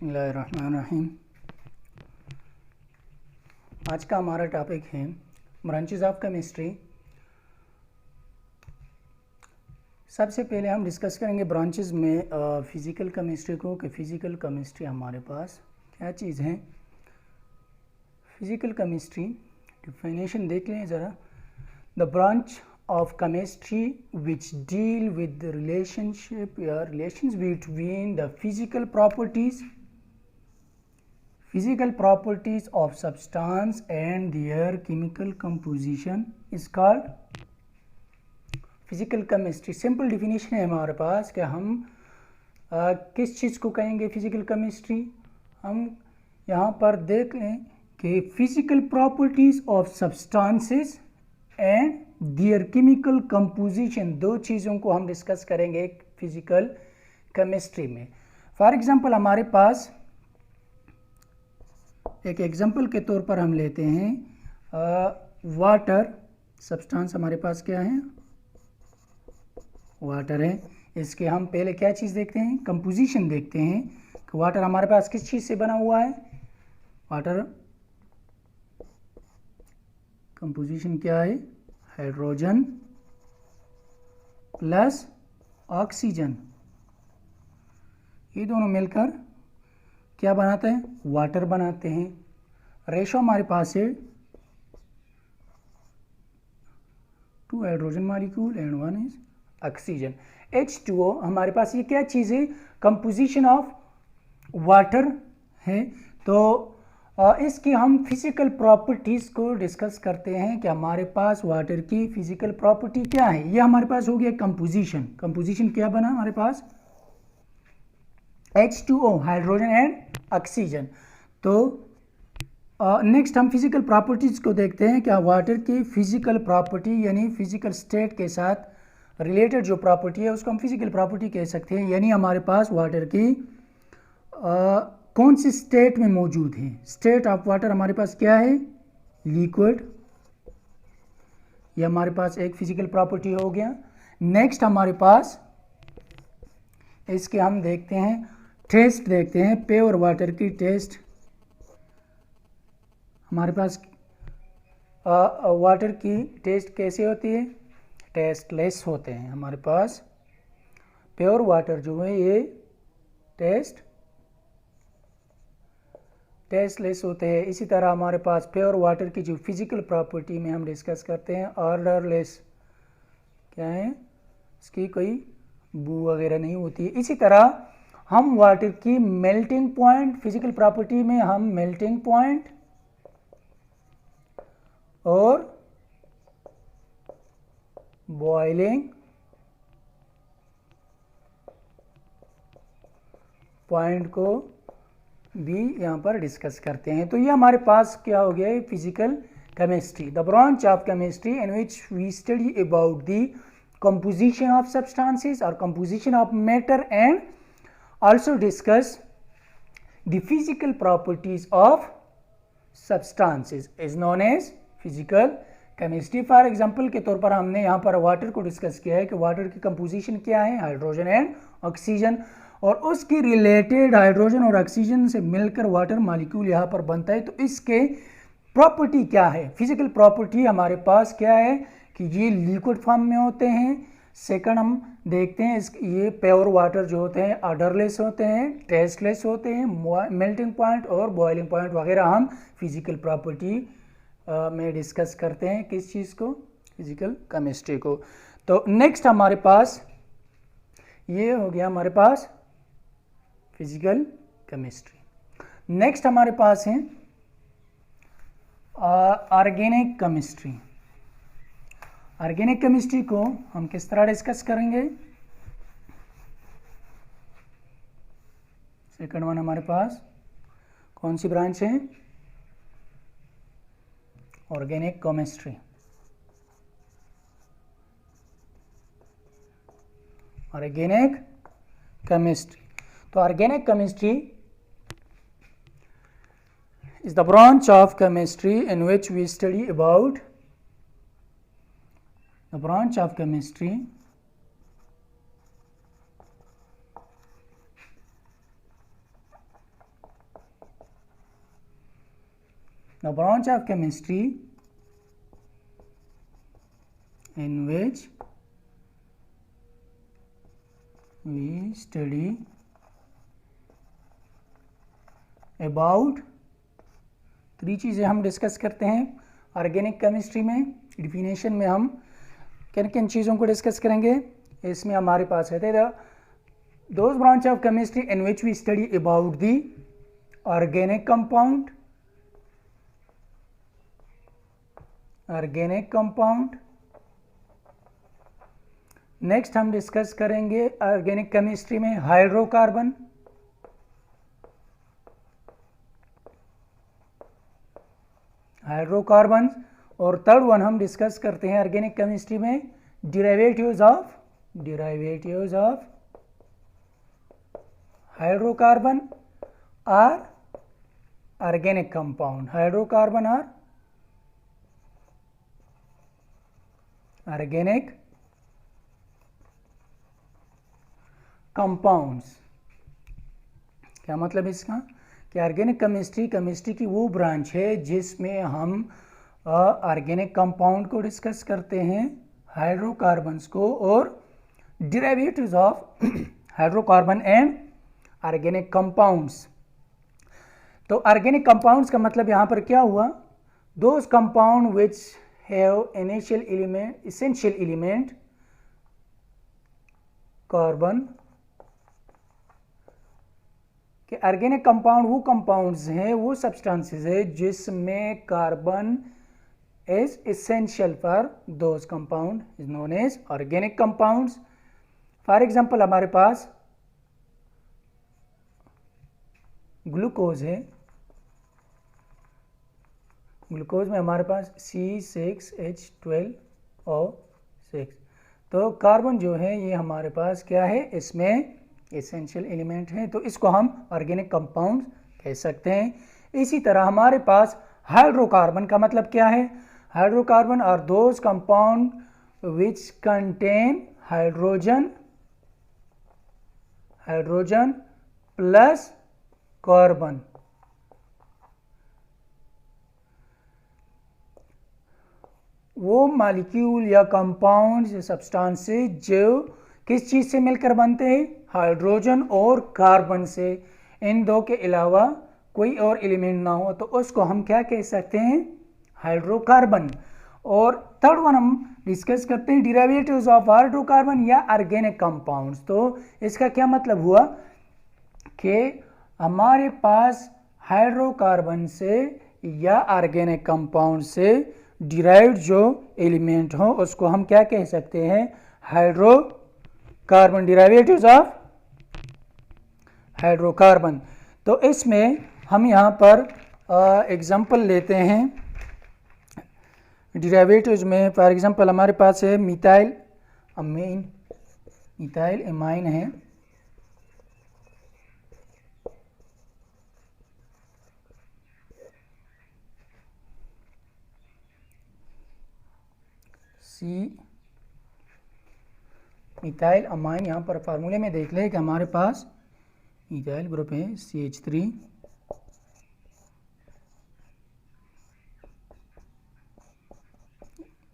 बिस्मिल्लाहिर्रहमानिर्रहीम। आज का हमारा टॉपिक है ब्रांचेस ऑफ केमिस्ट्री। सबसे पहले हम डिस्कस करेंगे ब्रांचेस में फिज़िकल केमिस्ट्री को कि फ़िज़िकल केमिस्ट्री हमारे पास क्या चीज़ है। फ़िज़िकल केमिस्ट्री डिफिनेशन देख लें ज़रा। The branch of chemistry which deal with the relationship or relations between the physical properties of substance and their chemical composition is called physical chemistry। Simple definition है हमारे पास कि हम किस चीज़ को कहेंगे फिज़िकल केमिस्ट्री। हम यहाँ पर देख लें कि physical properties of substances and their chemical composition, दो चीज़ों को हम डिस्कस करेंगे फिजिकल केमिस्ट्री में। फॉर एग्जांपल हमारे पास एक एग्जांपल के तौर पर हम लेते हैं वाटर सब्सटेंस। हमारे पास क्या है? वाटर है। इसके हम पहले क्या चीज़ देखते हैं? कंपोजिशन देखते हैं कि वाटर हमारे पास किस चीज़ से बना हुआ है। वाटर कंपोजिशन क्या है? हाइड्रोजन प्लस ऑक्सीजन, ये दोनों मिलकर क्या बनाते हैं? वाटर बनाते हैं। रेशो हमारे पास है 2 hydrogen molecule and 1 is oxygen. H2O हमारे पास ये क्या चीज़ है? कंपोजिशन ऑफ वाटर है। तो इसकी हम फिजिकल प्रॉपर्टीज़ को डिस्कस करते हैं कि हमारे पास वाटर की फिजिकल प्रॉपर्टी क्या है। ये हमारे पास हो गया कंपोजिशन। कंपोजिशन क्या बना हमारे पास? H2O hydrogen and oxygen. तो नेक्स्ट हम फिजिकल प्रॉपर्टीज़ को देखते हैं। क्या वाटर की फिजिकल प्रॉपर्टी यानी फिजिकल स्टेट के साथ रिलेटेड जो प्रॉपर्टी है उसको हम फिजिकल प्रॉपर्टी कह सकते हैं। यानी हमारे पास वाटर की कौन सी स्टेट में मौजूद है। स्टेट ऑफ वाटर हमारे पास क्या है? लिक्विड। ये हमारे पास एक फिजिकल प्रॉपर्टी हो गया। नेक्स्ट हमारे पास इसके हम देखते हैं टेस्ट देखते हैं। प्योर वाटर की टेस्ट हमारे पास वाटर की टेस्ट कैसे होती है? टेस्टलेस होते हैं हमारे पास। प्योर वाटर जो है ये टेस्टलेस होते हैं। इसी तरह हमारे पास प्योर वाटर की जो फिजिकल प्रॉपर्टी में हम डिस्कस करते हैं ऑर्डरलेस, क्या है? इसकी कोई बू वगैरह नहीं होती है। इसी तरह हम वाटर की मेल्टिंग पॉइंट फिजिकल प्रॉपर्टी में हम मेल्टिंग पॉइंट और बॉइलिंग पॉइंट को भी यहाँ पर डिस्कस करते हैं। तो ये हमारे पास क्या हो गया? Physical chemistry, the branch of chemistry in which we study about the composition of substances or composition of matter and also discuss the physical properties of substances is known as physical chemistry। For example के तौर पर हमने यहाँ पर water को discuss किया है कि वाटर की कंपोजिशन क्या है? हाइड्रोजन एंड ऑक्सीजन, और उसकी रिलेटेड हाइड्रोजन और ऑक्सीजन से मिलकर वाटर मॉलिक्यूल यहाँ पर बनता है। तो इसके प्रॉपर्टी क्या है? फिजिकल प्रॉपर्टी हमारे पास क्या है कि ये लिक्विड फॉर्म में होते हैं। सेकंड हम देखते हैं ये प्योर वाटर जो होते हैं ऑर्डरलेस होते हैं, टेस्टलेस होते हैं। मेल्टिंग पॉइंट और बॉइलिंग पॉइंट वगैरह हम फिजिकल प्रॉपर्टी में डिस्कस करते हैं। किस चीज़ को? फिजिकल केमिस्ट्री को। तो नेक्स्ट हमारे पास ये हो गया हमारे पास फिजिकल केमिस्ट्री। नेक्स्ट हमारे पास है ऑर्गेनिक केमिस्ट्री। ऑर्गेनिक केमिस्ट्री को हम किस तरह डिस्कस करेंगे? सेकंड वन हमारे पास कौन सी ब्रांच है? Organic chemistry. ऑर्गेनिक केमिस्ट्री, तो organic chemistry is the branch of chemistry in which we study about the branch of chemistry the branch of chemistry in which we study about 3 चीज़ें हम discuss करते हैं organic chemistry में। Definition में हम किन किन चीज़ों को डिस्कस करेंगे, इसमें हमारे पास है those branch of chemistry in which we study about the organic compound. Next हम डिस्कस करेंगे ऑर्गेनिक केमिस्ट्री में हाइड्रोकार्बन, और थर्ड वन हम डिस्कस करते हैं ऑर्गेनिक केमिस्ट्री में डिराइवेटिव्स ऑफ हाइड्रोकार्बन और ऑर्गेनिक कंपाउंड, हाइड्रोकार्बन और ऑर्गेनिक कंपाउंड्स। क्या मतलब इसका कि ऑर्गेनिक केमिस्ट्री की वो ब्रांच है जिसमें हम ऑर्गेनिक कंपाउंड को डिस्कस करते हैं, हाइड्रोकार्बन्स को, और derivatives of hydrocarbon and organic compounds. तो ऑर्गेनिक कंपाउंड्स का मतलब यहाँ पर क्या हुआ, those compound which have essential element carbon, कि ऑर्गेनिक कंपाउंड वो कंपाउंड्स हैं, वो सब्सटेंसेस है जिसमें carbon is essential for those compound is known as organic compounds. For example हमारे पास ग्लूकोज है, ग्लूकोज में हमारे पास C6H12O6, तो कार्बन जो है ये हमारे पास क्या है, इसमें एसेंशियल एलिमेंट है, तो इसको हम ऑर्गेनिक कंपाउंड कह सकते हैं। इसी तरह हमारे पास हाइड्रोकार्बन का मतलब क्या है, hydrocarbon are those compound which contain hydrogen plus carbon. वो मॉलिक्यूल या कंपाउंड या सब्सटेंसेस जो किस चीज से मिलकर बनते हैं, हाइड्रोजन और कार्बन से, इन दो के अलावा कोई और एलिमेंट ना हो, तो उसको हम क्या कह सकते हैं, हाइड्रोकार्बन। और थर्ड वन हम डिस्कस करते हैं डिराइवेटिव्स ऑफ हाइड्रोकार्बन या ऑर्गेनिक कंपाउंड्स। तो इसका क्या मतलब हुआ कि हमारे पास हाइड्रोकार्बन से या ऑर्गेनिक कंपाउंड से डिराइव्ड जो एलिमेंट हो उसको हम क्या कह सकते हैं, हाइड्रोकार्बन, डिराइवेटिव्स ऑफ हाइड्रोकार्बन। तो इसमें हम यहाँ पर एग्जांपल लेते हैं डिराइवेटिव्स में। फॉर एग्जांपल हमारे पास है मिथाइल एमाइन है, मिथाइल अमाइन। यहाँ पर फार्मूले में देख लें कि हमारे पास मिथाइल ग्रुप है CH3,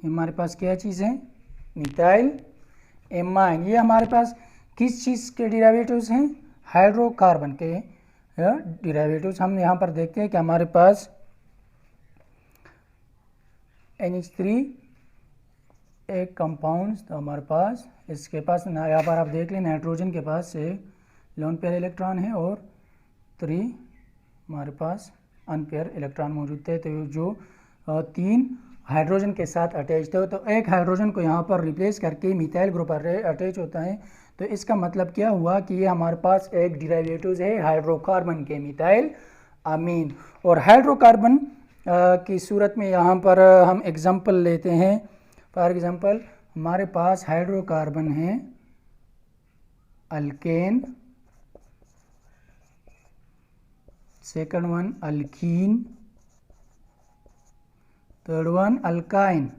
हमारे पास क्या चीज़ है, मिथाइल एमाइन। ये हमारे पास किस चीज़ के डिराइवेटिव्स हैं, हाइड्रोकार्बन के डिराइवेटिव्स। हम यहाँ पर देखते हैं कि हमारे पास NH3 एक कंपाउंड, तो हमारे पास इसके पास यहाँ पर आप देख लें नाइट्रोजन के पास से लोन पेयर इलेक्ट्रॉन है और 3 हमारे पास अनपेयर इलेक्ट्रॉन मौजूद थे, तो जो 3 हाइड्रोजन के साथ अटैच थे, तो एक हाइड्रोजन को यहाँ पर रिप्लेस करके मिथाइल ग्रुप अटैच होता है। तो इसका मतलब क्या हुआ कि ये हमारे पास एक डिराइवेटिव्स है हाइड्रोकार्बन के, मिथाइल अमीन। और हाइड्रोकार्बन की सूरत में यहाँ पर हम एग्जांपल लेते हैं। फॉर एग्जांपल हमारे पास हाइड्रोकार्बन है alkane, second one alkyne, third one alkyne.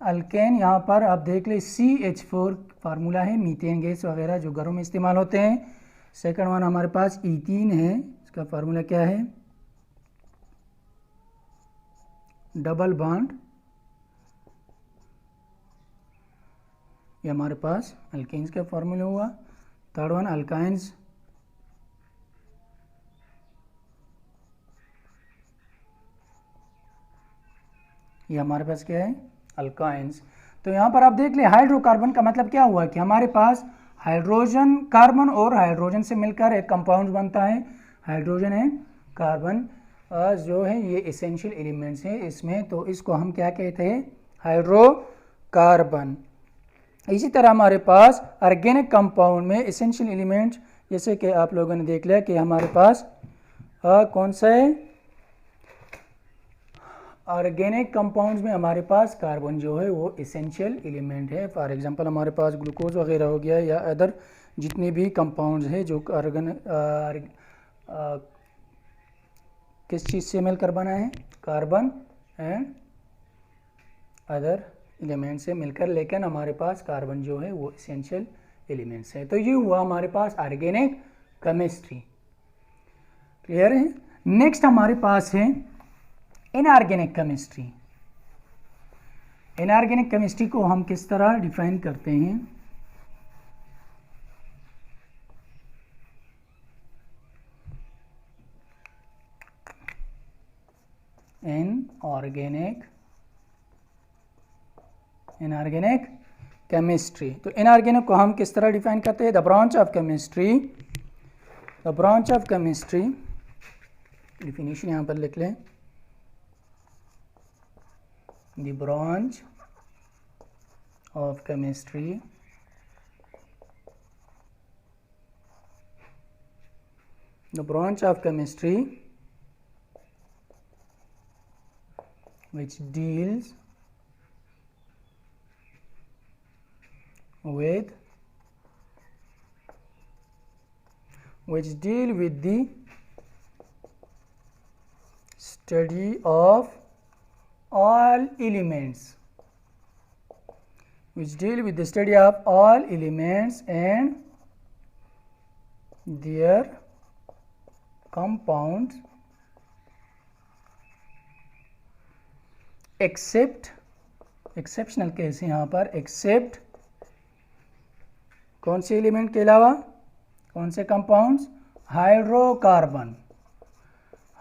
Alkane यहाँ पर आप देख ले CH4 फार्मूला है, मीथेन गैस वगैरह जो घरों में इस्तेमाल होते हैं। सेकंड वन हमारे पास ईथीन है, इसका फार्मूला क्या है, डबल बॉन्ड, ये हमारे पास अल्केन्स का फार्मूला हुआ। थर्ड वन अल्काइंस, ये हमारे पास क्या है, अल्काइंस। तो यहाँ पर आप देख लें हाइड्रोकार्बन का मतलब क्या हुआ कि हमारे पास हाइड्रोजन कार्बन और हाइड्रोजन से मिलकर एक कंपाउंड बनता है। हाइड्रोजन एंड कार्बन जो है ये एसेंशियल एलिमेंट्स हैं इसमें, तो इसको हम क्या कहते हैं, हाइड्रोकार्बन। इसी तरह हमारे पास ऑर्गेनिक कंपाउंड में एसेंशियल एलिमेंट्स जैसे कि आप लोगों ने देख लिया कि हमारे पास कौन सा है, ऑर्गेनिक कंपाउंड्स में हमारे पास कार्बन जो है वो एसेंशियल एलिमेंट है। फॉर एग्जांपल हमारे पास ग्लूकोज वगैरह हो गया या अदर जितने भी कंपाउंड्स हैं जो किस चीज़ से मिलकर बना है, कार्बन एंड अदर एलिमेंट से मिलकर, लेकिन हमारे पास कार्बन जो है वो एसेंशियल एलिमेंट्स है। तो ये हुआ हमारे पास ऑर्गेनिक केमिस्ट्री। क्लियर है। नेक्स्ट हमारे पास है इनऑर्गेनिक केमिस्ट्री। इनऑर्गेनिक केमिस्ट्री को हम किस तरह डिफाइन करते हैं, इनऑर्गेनिक केमिस्ट्री। तो इनऑर्गेनिक को हम किस तरह डिफाइन करते हैं, the branch of chemistry, the branch of chemistry, definition यहां पर लिख लें, the branch of chemistry which deals with the study of all elements, and their compounds except, exceptional case यहाँ पर, एक्सेप्ट कौन से एलिमेंट के अलावा, कौन से कंपाउंड्स, हाइड्रोकार्बन,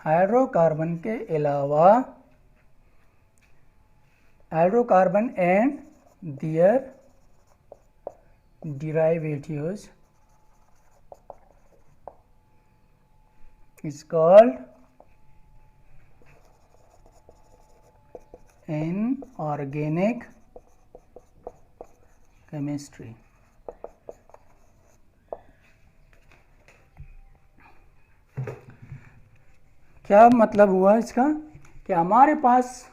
हाइड्रोकार्बन के अलावा, hydrocarbon and their derivatives is called inorganic chemistry. क्या मतलब हुआ इसका कि हमारे पास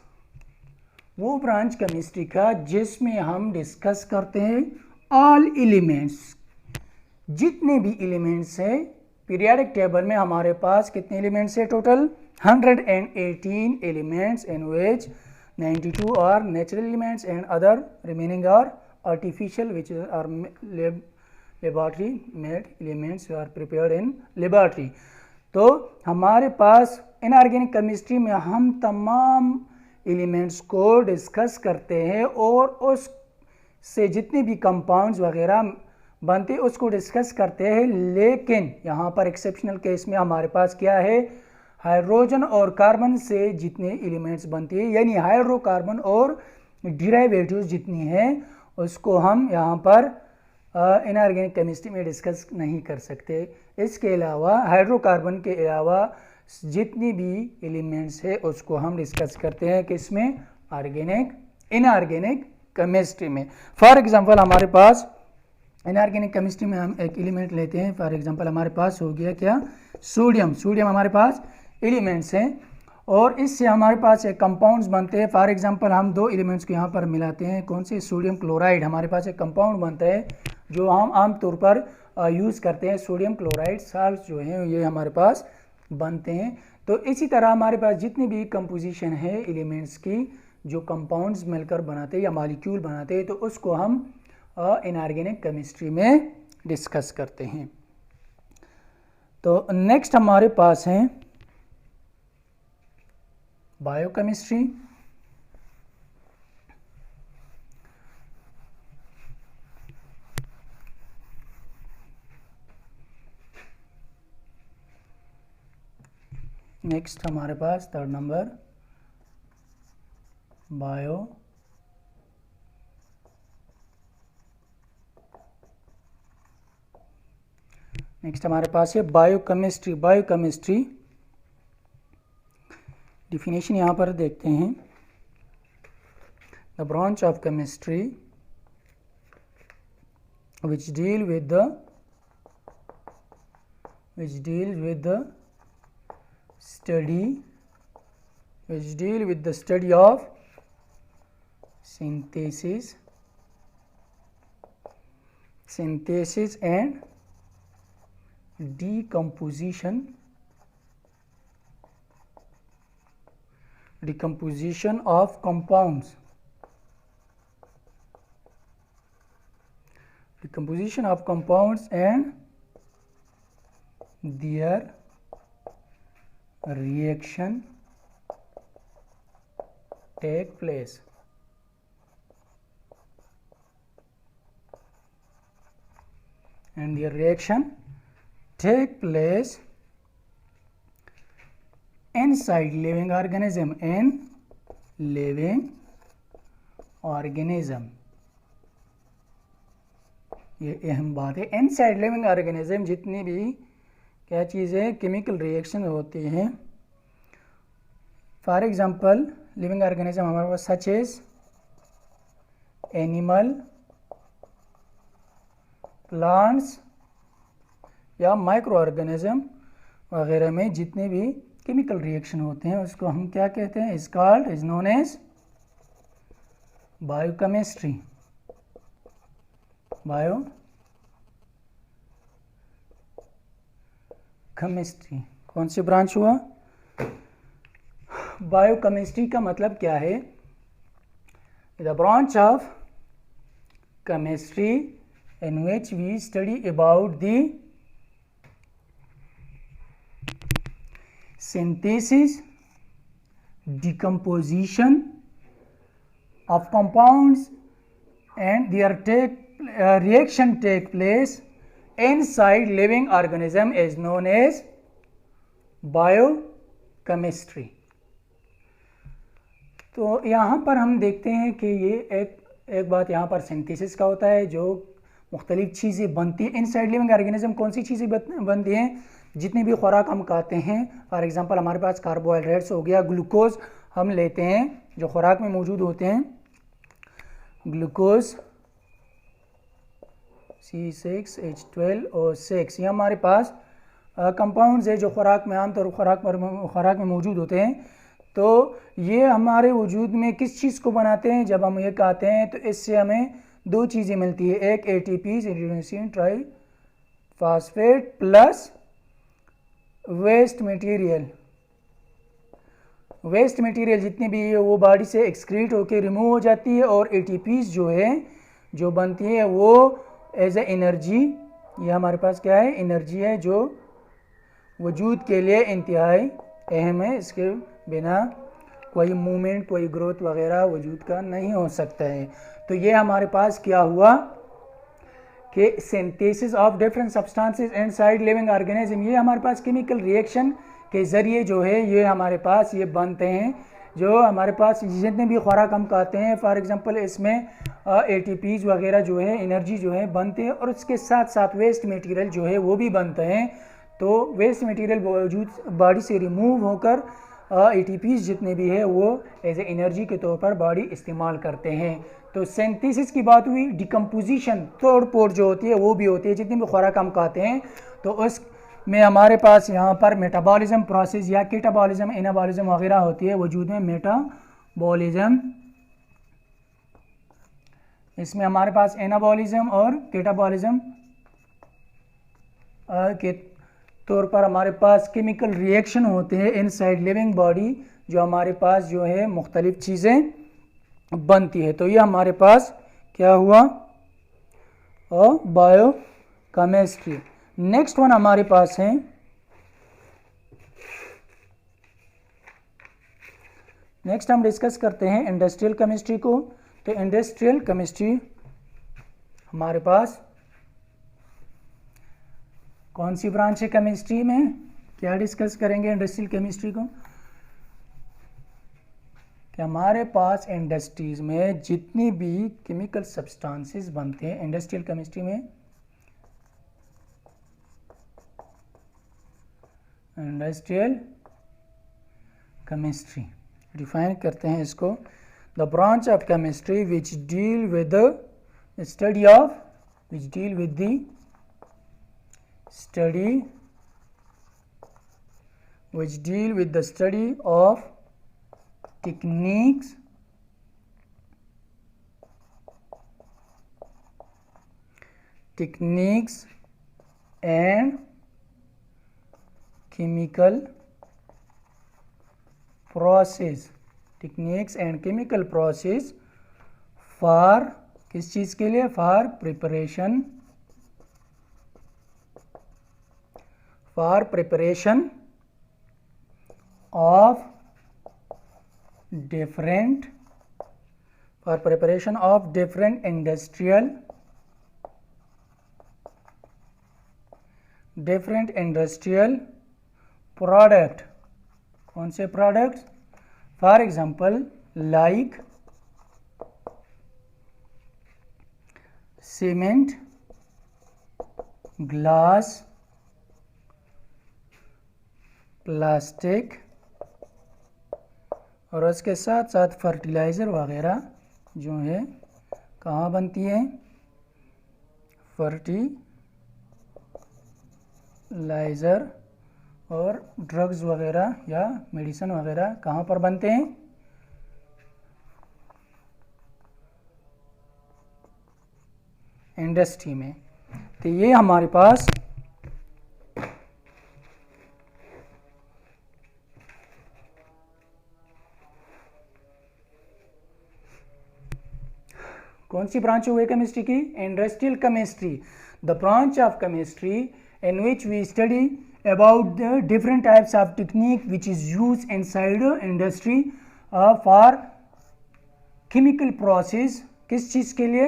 वो ब्रांच केमिस्ट्री का जिसमें हम डिस्कस करते हैं ऑल एलिमेंट्स, जितने भी एलिमेंट्स हैं। पीरियोडिक टेबल में हमारे पास कितने एलिमेंट्स हैं total, 118 elements, in which 92 are natural elements and other remaining are artificial which are laboratory made elements are prepared in laboratory. तो हमारे पास इनऑर्गेनिक केमिस्ट्री में हम तमाम एलिमेंट्स को डिस्कस करते हैं और उस से जितने भी कंपाउंड्स वगैरह बनते हैं उसको डिस्कस करते हैं। लेकिन यहाँ पर एक्सेप्शनल केस में हमारे पास क्या है, हाइड्रोजन और कार्बन से जितने एलिमेंट्स बनते हैं, यानी हाइड्रोकार्बन और डिराइवेटिव्स जितनी हैं उसको हम यहाँ पर इनऑर्गेनिक केमिस्ट्री में डिस्कस नहीं कर सकते। इसके अलावा हाइड्रोकार्बन के अलावा जितनी भी एलिमेंट्स है उसको हम डिस्कस करते हैं किसमें, इनऑर्गेनिक केमिस्ट्री में। फॉर एग्जांपल हमारे पास इनऑर्गेनिक केमिस्ट्री में हम एक एलिमेंट लेते हैं, फॉर एग्जांपल हमारे पास हो गया क्या, सोडियम। सोडियम हमारे पास एलिमेंट्स हैं और इससे हमारे पास एक कंपाउंड्स बनते हैं। फॉर एग्जांपल हम दो एलिमेंट्स को यहाँ पर मिलाते हैं, कौन से, सोडियम क्लोराइड, हमारे पास एक कंपाउंड बनता है जो हम आमतौर पर यूज़ करते हैं। सोडियम क्लोराइड साल्ट जो हैं ये हमारे पास बनते हैं। तो इसी तरह हमारे पास जितनी भी कंपोजिशन है एलिमेंट्स की, जो कंपाउंड्स मिलकर बनाते हैं या मॉलिक्यूल बनाते हैं, तो उसको हम इनऑर्गेनिक केमिस्ट्री में डिस्कस करते हैं। तो नेक्स्ट हमारे पास है बायोकेमिस्ट्री। नेक्स्ट हमारे पास थर्ड नंबर बायो नेक्स्ट हमारे पास है बायोकेमिस्ट्री। बायोकेमिस्ट्री डिफिनेशन यहाँ पर देखते हैं। The branch of chemistry which deal with the study of synthesis and decomposition of compounds, and their reaction take place. Inside living organism, ये अहम बात है। इनसाइड लिविंग ऑर्गेनिज्म जितनी भी क्या चीज़ें केमिकल रिएक्शन होती हैं, फॉर एग्जांपल लिविंग ऑर्गेनिज्म हमारे पास सच एज एनिमल, प्लांट्स या माइक्रो ऑर्गेनिज्म वगैरह में जितने भी केमिकल रिएक्शन होते हैं उसको हम क्या कहते हैं? Is known as biochemistry. Biochemistry कौन सी ब्रांच हुआ? बायोकेमिस्ट्री का मतलब क्या है? The branch of chemistry in which we study about the synthesis, decomposition of compounds and their reaction take place inside living organism is known as biochemistry. तो यहाँ पर हम देखते हैं कि ये एक बात यहाँ पर सिंथेसिस का होता है, जो मुख्तलिफ चीज़ें बनती हैं। इनसाइड लिविंग ऑर्गेनिज्म कौन सी चीज़ें बनती हैं? जितनी भी खुराक हम खाते हैं, फॉर एग्जांपल हमारे पास कार्बोहाइड्रेट्स हो गया, ग्लूकोज हम लेते हैं जो खुराक में मौजूद होते हैं, ग्लूकोज C6H12O6, ये हमारे पास कंपाउंड्स है जो खुराक में आमतौर खुराक में मौजूद होते हैं। तो ये हमारे वजूद में किस चीज़ को बनाते हैं? जब हम ये खाते हैं तो इससे हमें दो चीज़ें मिलती है, एक ATP adenosine triphosphate plus waste material जितनी भी है वो बॉडी से एक्सक्रीट होकर रिमूव हो जाती है, और ATPs जो बनती है वो एज ए एनर्जी, ये हमारे पास क्या है? एनर्जी है जो वजूद के लिए इंतहाई अहम है। इसके बिना कोई मूवमेंट, कोई ग्रोथ वगैरह वजूद का नहीं हो सकता है। तो ये हमारे पास क्या हुआ कि synthesis of different substances inside living organism, ये हमारे पास केमिकल रिएक्शन के ज़रिए जो है ये हमारे पास ये बनते हैं। जो हमारे पास जितने भी खुराक हम खाते हैं, फॉर एग्जांपल इसमें ATPs वगैरह जो है एनर्जी जो है बनते हैं, और उसके साथ साथ वेस्ट मटेरियल जो है वो भी बनते हैं। तो वेस्ट मटेरियल वजूद बॉडी से रिमूव होकर ATPs जितने भी है वो एज ए एनर्जी के तौर पर बॉडी इस्तेमाल करते हैं। तो सिंथेसिस की बात हुई। डिकम्पोजिशन तोड़ पोड़ जो होती है वो भी होती है, जितनी भी खुराक हम खाते हैं तो उसमें हमारे पास यहाँ पर मेटाबॉलिज्म प्रोसेस या कैटाबॉलिज्म, एनाबॉलिज्म वगैरह होती है वजूद में। मेटाबॉलिज्म, इसमें हमारे पास एनाबॉलिज्म और कैटाबॉलिज्म के तौर पर हमारे पास केमिकल रिएक्शन होते हैं इनसाइड लिविंग बॉडी, जो हमारे पास जो है मुख्तलिफ चीज़ें बनती है। तो ये हमारे पास क्या हुआ? बायोकेमिस्ट्री। नेक्स्ट वन हमारे पास है नेक्स्ट हम डिस्कस करते हैं इंडस्ट्रियल केमिस्ट्री को। तो इंडस्ट्रियल केमिस्ट्री हमारे पास कौन सी ब्रांच है केमिस्ट्री में, क्या डिस्कस करेंगे इंडस्ट्रियल केमिस्ट्री को, कि हमारे पास इंडस्ट्रीज में जितनी भी केमिकल सब्सटेंसेस बनते हैं इंडस्ट्रियल केमिस्ट्री में, इंडस्ट्रियल केमिस्ट्री डिफाइन करते हैं इसको, the branch of chemistry which deal with the study of which deal with the study which deal with the study of techniques and chemical process, techniques and chemical process for किस चीज़ के लिए, for preparation of different industrial product, कौन से products, for example like cement, glass, plastic और उसके साथ साथ फर्टिलाइज़र वगैरह जो है कहाँ बनती है, फर्टिलाइज़र और ड्रग्स वगैरह या मेडिसिन वगैरह कहाँ पर बनते हैं, इंडस्ट्री में। तो ये हमारे पास कौन सी ब्रांच हुई केमिस्ट्री की, industrial chemistry, the branch of chemistry in which we study about the different types of technique which is use inside industry for chemical process, किस चीज़ के लिए,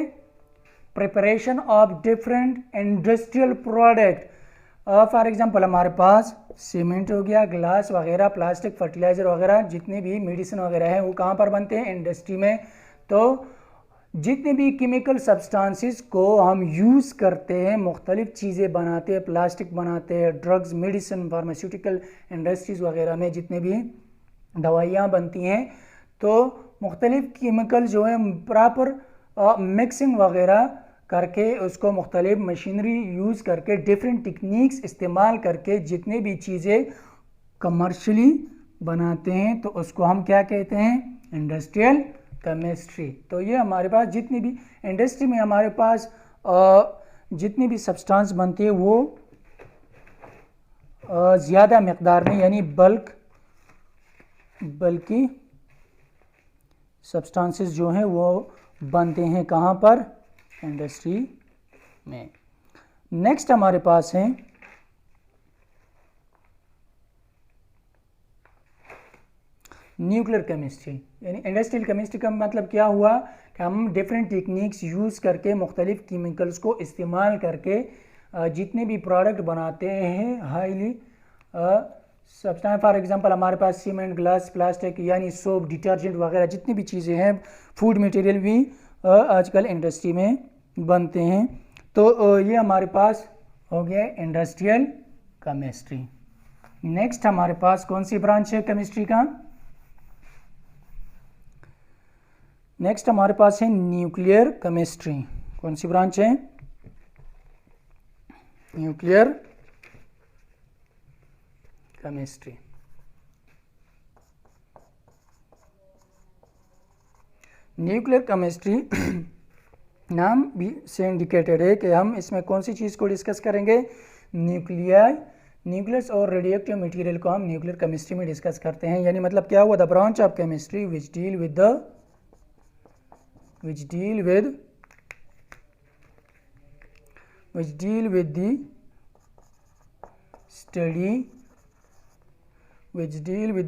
preparation of different industrial product. For example हमारे पास cement हो गया, glass वगैरह, plastic, fertiliser वगैरह, जितने भी मेडिसिन वगैरह हैं वो कहाँ पर बनते हैं, इंडस्ट्री में। तो जितने भी केमिकल सब्सटेंसेस को हम यूज़ करते हैं, मुख्तलिफ़ चीज़ें बनाते हैं, प्लास्टिक बनाते हैं, ड्रग्स, मेडिसिन, फार्मास्यूटिकल इंडस्ट्रीज़ वगैरह में जितने भी दवाइयाँ बनती हैं, तो मुख्तलिफ़ केमिकल जो है प्रॉपर मिक्सिंग वगैरह करके उसको मुख्तलिफ मशीनरी यूज़ करके डिफरेंट टेक्निक्स इस्तेमाल करके जितने भी चीज़ें कमर्शियली बनाते हैं तो उसको हम क्या कहते हैं, इंडस्ट्रियल केमिस्ट्री। तो ये हमारे पास जितनी भी इंडस्ट्री में हमारे पास जितनी भी सब्सटेंस बनती है वो ज़्यादा मकदार में यानी बल्कि सब्सटेंसेस जो हैं वो बनते हैं कहाँ पर, इंडस्ट्री में। नेक्स्ट हमारे पास है न्यूक्लियर केमिस्ट्री, यानी इंडस्ट्रियल केमिस्ट्री का मतलब क्या हुआ कि हम डिफरेंट टेक्निक्स यूज़ करके मुख्तलिफ केमिकल्स को इस्तेमाल करके जितने भी प्रोडक्ट बनाते हैं हाईली सब्सटेंस, फॉर एग्जांपल हमारे पास सीमेंट, ग्लास, प्लास्टिक यानी सोप, डिटर्जेंट वगैरह जितनी भी चीज़ें हैं, फूड मटेरियल भी आजकल इंडस्ट्री में बनते हैं। तो ये हमारे पास हो गया इंडस्ट्रियल केमिस्ट्री। नेक्स्ट हमारे पास कौन सी ब्रांच है केमिस्ट्री का, नेक्स्ट हमारे पास है न्यूक्लियर केमिस्ट्री। कौन सी ब्रांच है, न्यूक्लियर केमिस्ट्री। न्यूक्लियर केमिस्ट्री नाम भी से इंडिकेटेड है कि हम इसमें कौन सी चीज़ को डिस्कस करेंगे, न्यूक्लियस और रेडियोएक्टिव मटेरियल को हम न्यूक्लियर केमिस्ट्री में डिस्कस करते हैं। यानी मतलब क्या हुआ, the branch of chemistry which deal with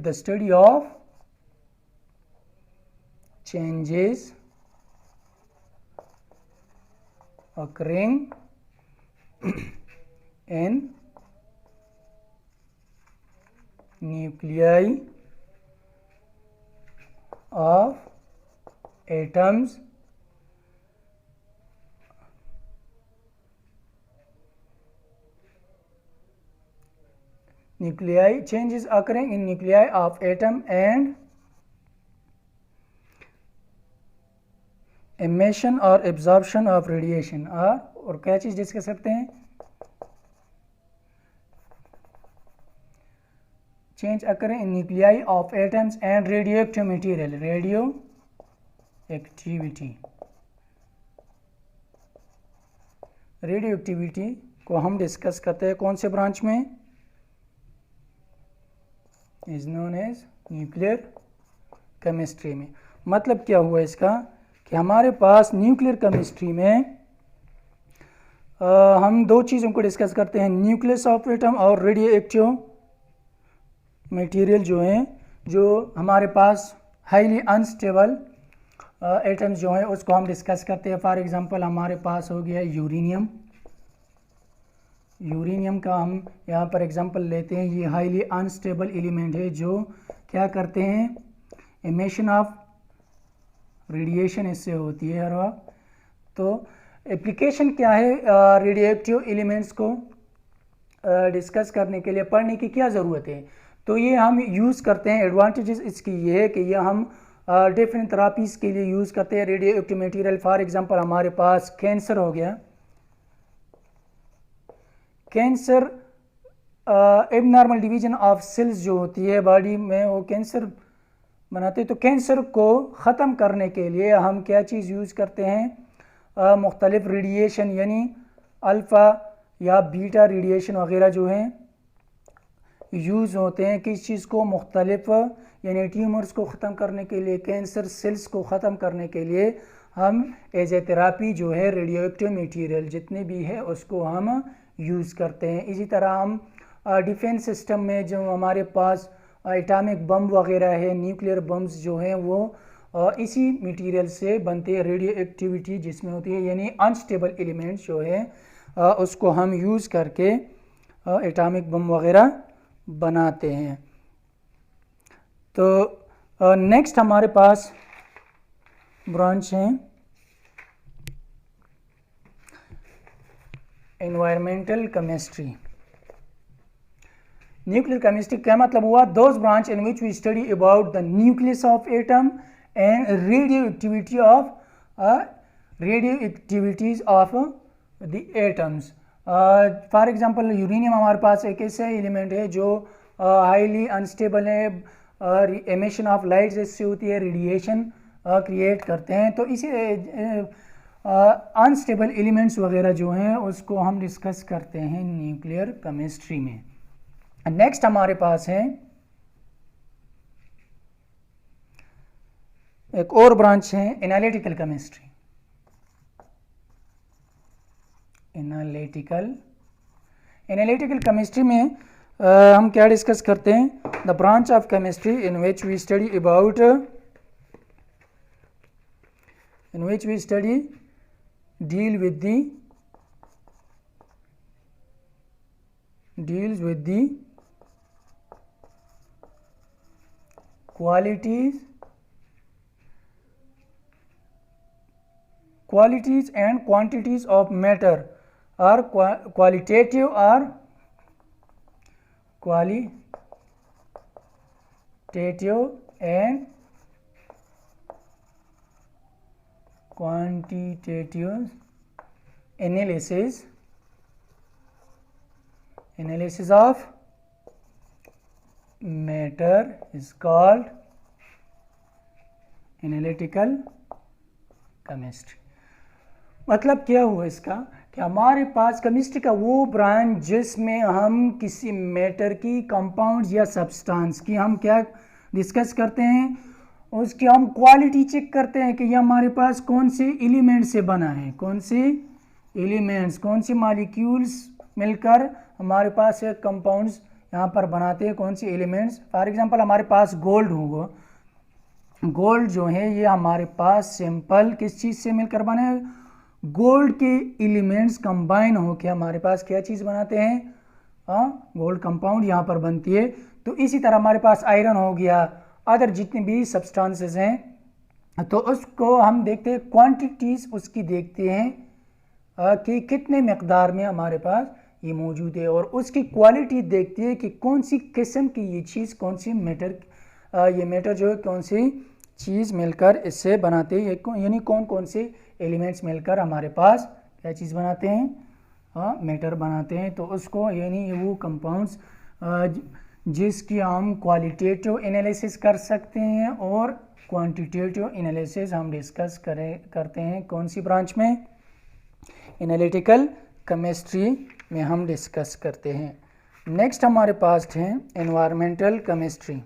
the study of changes occurring in nuclei of atoms changes occurring in nuclei of atom and emission or absorption of radiation। और क्या चीज़ discuss करते हैं? change occurring in nuclei of atoms and radioactive material, radioactivity को हम discuss करते हैं कौन से ब्रांच में? Is known as nuclear chemistry में। मतलब क्या हुआ इसका कि हमारे पास न्यूक्लियर केमिस्ट्री में हम दो चीज़ों को डिस्कस करते हैं, न्यूक्लियस ऑफ एटम और रेडियोएक्टिव मटेरियल जो हैं, जो हमारे पास हाईली अनस्टेबल एटम्स जो हैं उसको हम डिस्कस करते हैं। फॉर एग्जांपल हमारे पास हो गया यूरेनियम। यूरेनियम का हम यहाँ पर एग्जांपल लेते हैं। ये हाईली अनस्टेबल एलिमेंट है जो क्या करते हैं, एमिशन ऑफ रेडिएशन इससे होती है हर वक्त। तो एप्लीकेशन क्या है रेडियोएक्टिव एलिमेंट्स को डिस्कस करने के लिए, पढ़ने की क्या ज़रूरत है? तो ये हम यूज़ करते हैं। एडवांटेजेस इसकी ये है कि ये हम डिफरेंट थेरापीज़ के लिए यूज़ करते हैं रेडियोएक्टिव मटेरियल। फॉर एग्जांपल हमारे पास कैंसर हो गया। Cancer abnormal division of cells जो होती है बॉडी में, वो कैंसर बनाते हैं। तो कैंसर को ख़त्म करने के लिए हम क्या चीज़ यूज़ करते हैं? मुख्तलिफ रेडिएशन यानी अल्फ़ा या बीटा रेडिएशन वगैरह जो हैं यूज़ होते हैं। किस चीज़ को? मुख्तलिफ यानी ट्यूमर्स को ख़त्म करने के लिए, कैंसर सेल्स को ख़त्म करने के लिए हम एज ए थेरापी जो है रेडियोएक्टिव मटेरियल जितने भी है उसको हम यूज़ करते हैं। इसी तरह हम डिफेंस सिस्टम में जो हमारे पास एटॉमिक बम वगैरह है, न्यूक्लियर बम्स जो हैं वो इसी मटेरियल से बनते हैं। रेडियो एक्टिविटी जिसमें होती है यानी अनस्टेबल एलिमेंट्स जो है उसको हम यूज़ करके एटॉमिक बम वगैरह बनाते हैं। तो नेक्स्ट हमारे पास ब्रांच हैं एनवायरमेंटल केमिस्ट्री। न्यूक्लियर केमिस्ट्री क्या मतलब हुआ? Those branch in which we study about the nucleus of atom and radioactivity of the atoms। For example uranium हमारे पास एक ऐसा एलिमेंट है जो हाईली अनस्टेबल है, एमिशन ऑफ लाइट इससे होती है, रेडिएशन क्रिएट करते हैं। तो इसी अनस्टेबल एलिमेंट्स वगैरह जो हैं उसको हम डिस्कस करते हैं न्यूक्लियर केमिस्ट्री में। नेक्स्ट हमारे पास है एक और ब्रांच है एनालिटिकल केमिस्ट्री। एनालिटिकल केमिस्ट्री में हम क्या डिस्कस करते हैं? The branch of chemistry in which we study deals with the qualities and quantities of matter, or qualitative or and quantitative analysis of matter is called analytical chemistry। मतलब क्या हुआ इसका कि हमारे पास केमिस्ट्री का वो ब्रांच जिसमें हम किसी मैटर की, कंपाउंड्स या सब्सटेंस की हम क्या डिस्कस करते हैं, उसकी हम क्वालिटी चेक करते हैं कि ये हमारे पास कौन से एलिमेंट से बना है, कौन से एलिमेंट्स, कौन से मॉलिक्यूल्स मिलकर हमारे पास एक कंपाउंड्स यहाँ पर बनाते हैं, कौन से एलिमेंट्स। फॉर एग्जांपल हमारे पास गोल्ड होगा, गोल्ड जो है ये हमारे पास सिंपल किस चीज़ से मिलकर बने हैं, गोल्ड के एलिमेंट्स कंबाइन होकर हमारे पास क्या चीज़ बनाते हैं, गोल्ड कंपाउंड यहाँ पर बनती है। तो इसी तरह हमारे पास आयरन हो गया, अदर जितने भी सब्सटेंसेस हैं, तो उसको हम देखते हैं क्वांटिटीज़ उसकी देखते हैं कि कितने मकदार में हमारे पास ये मौजूद है, और उसकी क्वालिटी देखती है कि कौन सी किस्म की ये चीज़, कौन सी मैटर, ये मैटर जो है कौन सी चीज़ मिलकर इससे बनाते हैं, यानी कौन कौन से एलिमेंट्स मिलकर हमारे पास क्या चीज़ बनाते हैं, मैटर बनाते हैं। तो उसको यानी वो कंपाउंड्स जिसकी हम क्वालिटेटिव एनालिसिस कर सकते हैं और क्वांटिटेटिव एनालिसिस हम डिस्कस करते हैं कौन सी ब्रांच में, एनालिटिकल केमिस्ट्री में हम डिस्कस करते हैं। नेक्स्ट हमारे पास है एनवायरमेंटल केमिस्ट्री।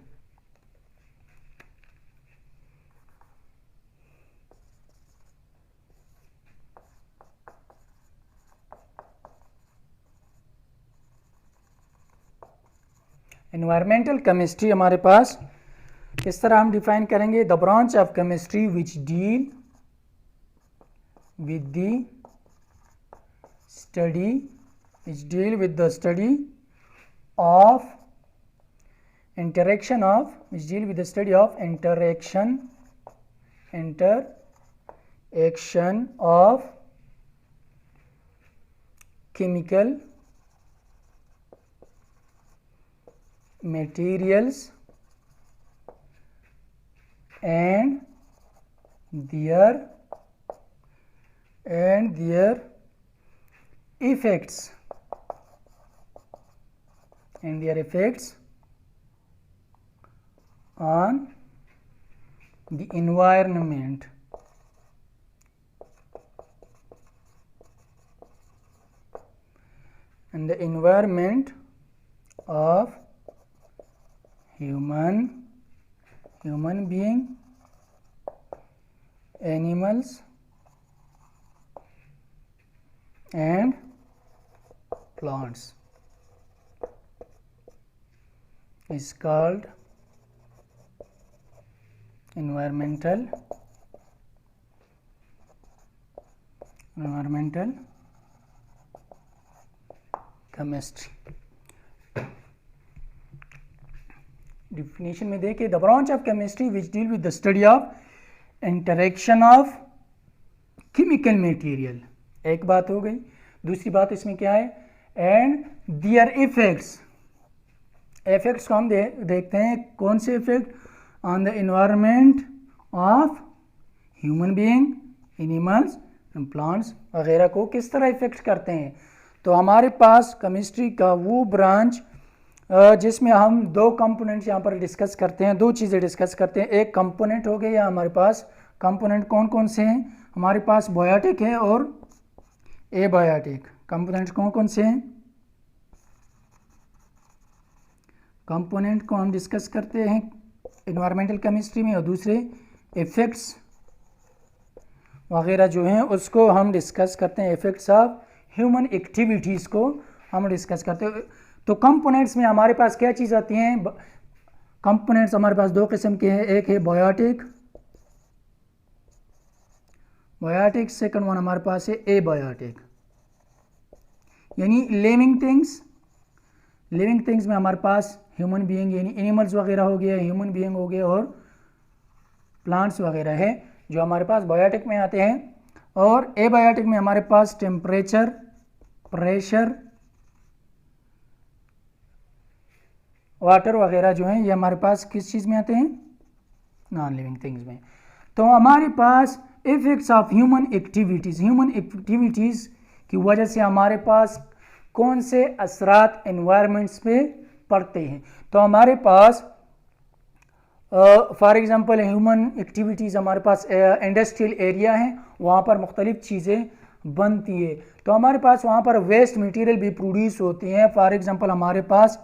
एनवायरमेंटल केमिस्ट्री हमारे पास किस तरह हम डिफाइन करेंगे, the branch of chemistry which deal with the study of interaction of chemical materials and their effects on the environment. And the environment of human being, animals and plants is called environmental chemistry. Definition में देखिए, the branch of chemistry which deal with the study of interaction of chemical material, एक बात हो गई। दूसरी बात इसमें क्या है, एंड दियर इफेक्ट्स को हम देखते हैं कौन से effect on the environment of human being, animals and plants वगैरह को किस तरह इफेक्ट करते हैं। तो हमारे पास केमिस्ट्री का वो ब्रांच जिसमें हम दो कंपोनेंट्स यहाँ पर डिस्कस करते हैं, दो चीज़ें डिस्कस करते हैं। एक कंपोनेंट हो गया, हमारे पास कंपोनेंट कौन कौन से हैं, हमारे पास बायोटिक है और एबायोटिक। कंपोनेंट कौन कौन से हैं, कंपोनेंट को हम डिस्कस करते हैं एनवायरमेंटल केमिस्ट्री में, और दूसरे इफेक्ट्स वगैरह जो हैं उसको हम डिस्कस करते हैं, इफेक्ट्स ऑफ ह्यूमन एक्टिविटीज़ को हम डिस्कस करते हैं। तो कंपोनेंट्स में हमारे पास क्या चीज़ आती हैं, कंपोनेंट्स हमारे पास दो किस्म के हैं, एक है बायोटिक, सेकंड वन हमारे पास है एबायोटिक, यानी लिविंग थिंग्स में हमारे पास ह्यूमन बीइंग यानी एनिमल्स वगैरह हो गया, ह्यूमन बीइंग हो गया और प्लांट्स वगैरह है जो हमारे पास बायोटिक में आते हैं। और एबायोटिक में हमारे पास टेम्परेचर, प्रेशर, वाटर वगैरह जो हैं ये हमारे पास किस चीज़ में आते हैं, नॉन लिविंग थिंग्स में। तो हमारे पास इफेक्ट्स ऑफ ह्यूमन एक्टिविटीज़ की वजह से हमारे पास कौन से असरात एनवायरनमेंट्स पे पड़ते हैं। तो हमारे पास फॉर एग्जांपल ह्यूमन एक्टिविटीज़, हमारे पास इंडस्ट्रियल एरिया है, वहाँ पर मुख्तलिफ चीज़ें बनती है, तो हमारे पास वहाँ पर वेस्ट मटेरियल भी प्रोड्यूस होती हैं। फॉर एग्जांपल हमारे पास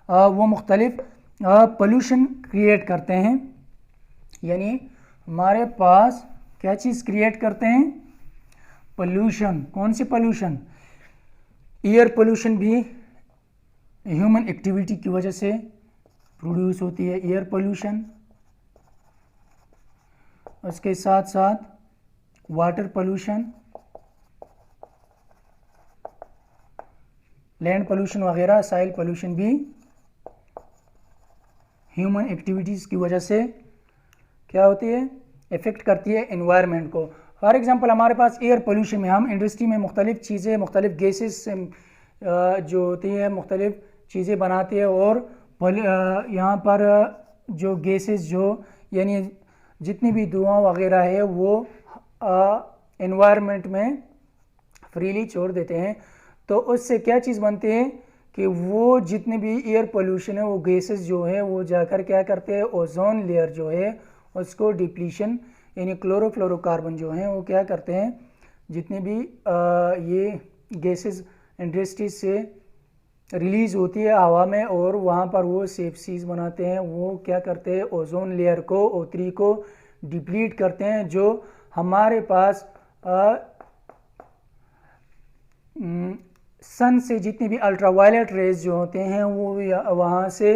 वो मुख्तलिफ पोल्यूशन क्रिएट करते हैं, यानी हमारे पास क्या चीज़ क्रिएट करते हैं, पोल्यूशन। कौन सी पोल्यूशन, एयर पोल्यूशन भी ह्यूमन एक्टिविटी की वजह से प्रोड्यूस होती है, एयर पोल्यूशन। उसके साथ साथ वाटर पोल्यूशन, लैंड पोल्यूशन वगैरह, सॉइल पोल्यूशन भी ह्यूमन एक्टिविटीज़ की वजह से क्या होती है, इफ़ेक्ट करती है एनवायरनमेंट को। फॉर एग्जांपल हमारे पास एयर पोल्यूशन में हम इंडस्ट्री में मुख्तलिफ़ चीज़ें, मुख्तलिफ़ गैसेस जो होती है मुख्तलिफ़ चीज़ें बनाती है, और यहाँ पर जो गैसेस जो यानी जितनी भी धुआं वगैरह है वो एनवायरनमेंट में फ्रीली छोड़ देते हैं। तो उससे क्या चीज़ बनती है कि वो जितने भी एयर पोल्यूशन है वो गैसेस जो है वो जाकर क्या करते हैं, ओजोन लेयर जो है उसको डिप्लीशन यानी क्लोरोफ्लोरोकार्बन जो हैं वो क्या करते हैं, जितने भी ये गैसेस इंडस्ट्रीज से रिलीज़ होती है हवा में और वहाँ पर वो सेफ सीज बनाते हैं, वो क्या करते हैं ओजोन लेयर को, O3 को डिप्लीट करते हैं, जो हमारे पास सन से जितनी भी अल्ट्रावायलेट रेज जो होते हैं वो वहाँ से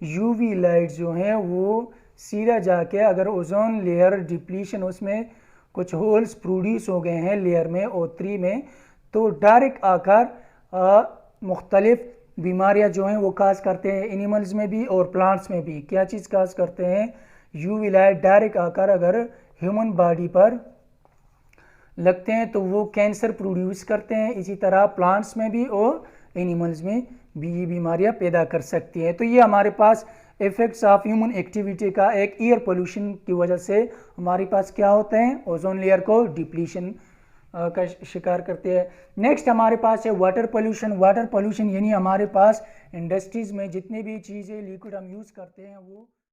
यूवी लाइट जो हैं वो सीधा जाके, अगर ओजोन लेयर डिप्लीशन उसमें कुछ होल्स प्रोड्यूस हो गए हैं लेयर में O3 में, तो डायरेक्ट आकर मुख्तलिफ बीमारियां जो हैं वो काज करते हैं, एनिमल्स में भी और प्लांट्स में भी। क्या चीज़ काज करते हैं, यूवी लाइट डायरेक्ट आकर अगर ह्यूमन बॉडी पर लगते हैं तो वो कैंसर प्रोड्यूस करते हैं। इसी तरह प्लांट्स में भी और एनिमल्स में भी ये बीमारियां पैदा कर सकती हैं। तो ये हमारे पास इफेक्ट्स ऑफ ह्यूमन एक्टिविटी का एक एयर पोल्यूशन की वजह से हमारे पास क्या होते हैं, ओजोन लेयर को डिप्लीशन का शिकार करते हैं। नेक्स्ट हमारे पास है वाटर पोल्यूशन। वाटर पोल्यूशन यानी हमारे पास इंडस्ट्रीज में जितनी भी चीज़ें लिक्विड हम यूज़ करते हैं वो